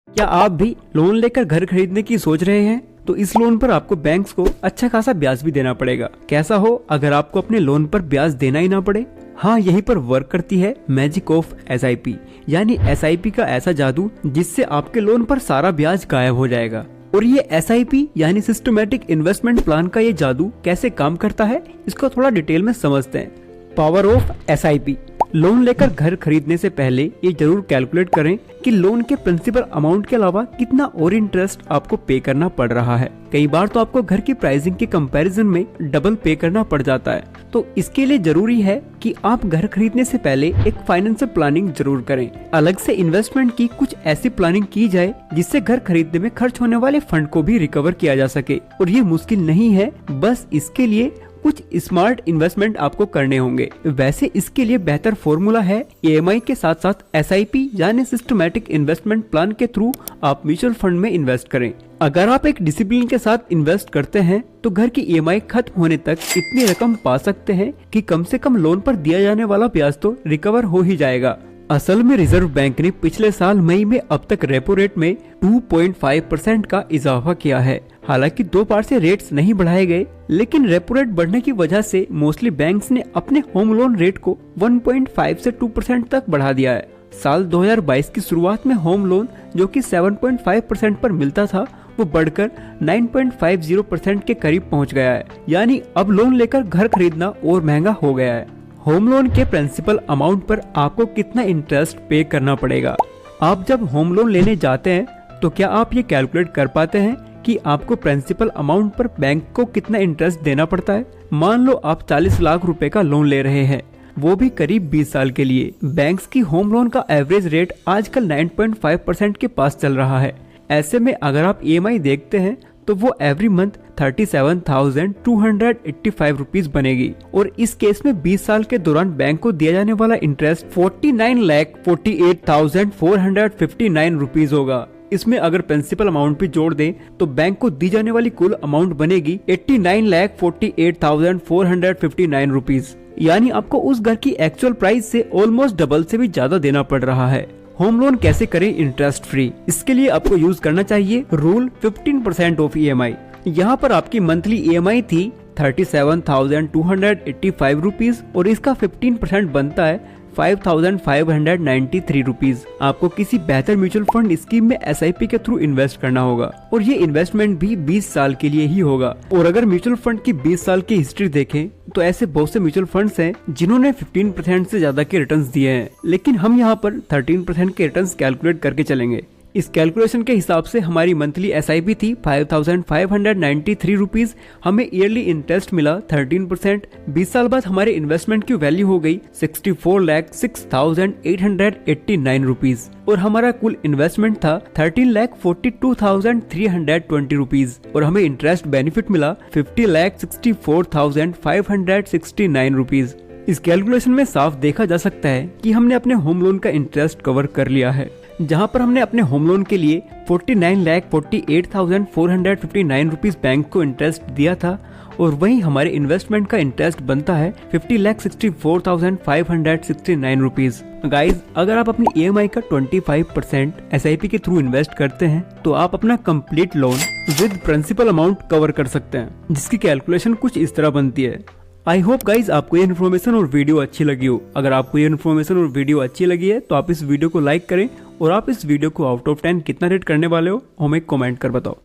क्या आप भी लोन लेकर घर खरीदने की सोच रहे हैं? तो इस लोन पर आपको बैंक्स को अच्छा खासा ब्याज भी देना पड़ेगा। कैसा हो अगर आपको अपने लोन पर ब्याज देना ही ना पड़े? हाँ, यहीं पर वर्क करती है मैजिक ऑफ SIP, यानी SIP का ऐसा जादू जिससे आपके लोन पर सारा ब्याज गायब हो जाएगा। और ये SIP यानी सिस्टमैटिक इन्वेस्टमेंट प्लान का ये जादू कैसे काम करता है, इसको थोड़ा डिटेल में समझते हैं। Power of SIP। लोन लेकर घर खरीदने से पहले ये जरूर कैलकुलेट करें कि लोन के प्रिंसिपल अमाउंट के अलावा कितना और इंटरेस्ट आपको पे करना पड़ रहा है। कई बार तो आपको घर की प्राइसिंग के कंपैरिजन में डबल पे करना पड़ जाता है। तो इसके लिए जरूरी है कि आप घर खरीदने से पहले एक फाइनेंशियल प्लानिंग जरूर करें। अलग से इन्वेस्टमेंट की कुछ ऐसी प्लानिंग की जाए जिससे घर खरीदने में खर्च होने वाले फंड को भी रिकवर किया जा सके। और ये मुश्किल नहीं है, बस इसके लिए कुछ स्मार्ट इन्वेस्टमेंट आपको करने होंगे। वैसे इसके लिए बेहतर फॉर्मूला है EMI के साथ साथ SIP यानी सिस्टमैटिक इन्वेस्टमेंट प्लान के थ्रू आप म्यूचुअल फंड में इन्वेस्ट करें। अगर आप एक डिसिप्लिन के साथ इन्वेस्ट करते हैं तो घर की EMI खत्म होने तक इतनी रकम पा सकते हैं कि कम से कम लोन पर दिया जाने वाला ब्याज तो रिकवर हो ही जाएगा। असल में रिजर्व बैंक ने पिछले साल मई में अब तक रेपो रेट में 2.5% का इजाफा किया है। हालांकि 2 बार से रेट्स नहीं बढ़ाए गए, लेकिन रेपो रेट बढ़ने की वजह से मोस्टली बैंक्स ने अपने होम लोन रेट को 1.5 से 2% तक बढ़ा दिया है। साल 2022 की शुरुआत में होम लोन जो कि 7.5% पर मिलता था, वो बढ़कर 9.50% के करीब पहुंच गया है। यानी अब लोन लेकर घर खरीदना और महंगा हो गया है। होम लोन के प्रिंसिपल अमाउंट पर आपको कितना इंटरेस्ट पे करना पड़ेगा? आप जब होम लोन लेने जाते हैं तो क्या आप ये कैलकुलेट कर पाते हैं कि आपको प्रिंसिपल अमाउंट पर बैंक को कितना इंटरेस्ट देना पड़ता है? मान लो आप 40 लाख रुपए का लोन ले रहे हैं, वो भी करीब 20 साल के लिए। बैंक्स की होम लोन का एवरेज रेट आजकल 9.5% के पास चल रहा है। ऐसे में अगर आप EMI देखते हैं तो वो एवरी मंथ 37,285 रुपीज बनेगी। और इस केस में 20 साल के दौरान बैंक को दिया जाने वाला इंटरेस्ट 49,48,459 रुपीज होगा। इसमें अगर प्रिंसिपल अमाउंट भी जोड़ दें तो बैंक को दी जाने वाली कुल अमाउंट बनेगी 89,48,459 रुपीज। यानी आपको उस घर की एक्चुअल प्राइस से ऑलमोस्ट डबल से भी ज्यादा देना पड़ रहा है। होम लोन कैसे करें इंटरेस्ट फ्री? इसके लिए आपको यूज करना चाहिए रूल 15% ऑफ EMI। यहाँ पर आपकी मंथली EMI थी 37,285 रुपीज और इसका 15% बनता है 5,593 रुपीज। आपको किसी बेहतर म्यूचुअल फंड स्कीम में SIP के थ्रू इन्वेस्ट करना होगा और ये इन्वेस्टमेंट भी 20 साल के लिए ही होगा। और अगर म्यूचुअल फंड की 20 साल की हिस्ट्री देखें तो ऐसे बहुत से म्यूचुअल फंड्स हैं जिन्होंने 15% से ज्यादा के रिटर्न्स दिए हैं, लेकिन हम यहाँ पर 13% के रिटर्न्स कैलकुलेट करके चलेंगे। इस कैलकुलेशन के हिसाब से हमारी मंथली SIP थी 5,593 रुपीज। हमें ईयरली इंटरेस्ट मिला 13%। 20 साल बाद हमारे इन्वेस्टमेंट की वैल्यू हो गई 64,06,889 रुपीज और हमारा कुल इन्वेस्टमेंट था 13,42,320 रुपीज और हमें इंटरेस्ट बेनिफिट मिला 50,64,569 रुपीज। इस कैलकुलेशन में साफ देखा जा सकता है कि हमने अपने होम लोन का इंटरेस्ट कवर कर लिया है, जहां पर हमने अपने होम लोन के लिए 49,48,459 रुपीज बैंक को इंटरेस्ट दिया था और वहीं हमारे इन्वेस्टमेंट का इंटरेस्ट बनता है 50,64,569 रुपीज। गाइज, अगर आप अपनी EMI का 25% SIP के थ्रू इन्वेस्ट करते हैं तो आप अपना complete loan with principal amount cover कर सकते हैं, जिसकी कैलकुलेशन कुछ इस तरह बनती है। आई होप गाइज आपको ये इन्फॉर्मेशन और वीडियो अच्छी लगी हो। अगर आपको ये इन्फॉर्मेशन और वीडियो अच्छी लगी है तो आप इस वीडियो को लाइक करें और आप इस वीडियो को आउट ऑफ 10 कितना रेट करने वाले हो हमें कमेंट कर बताओ।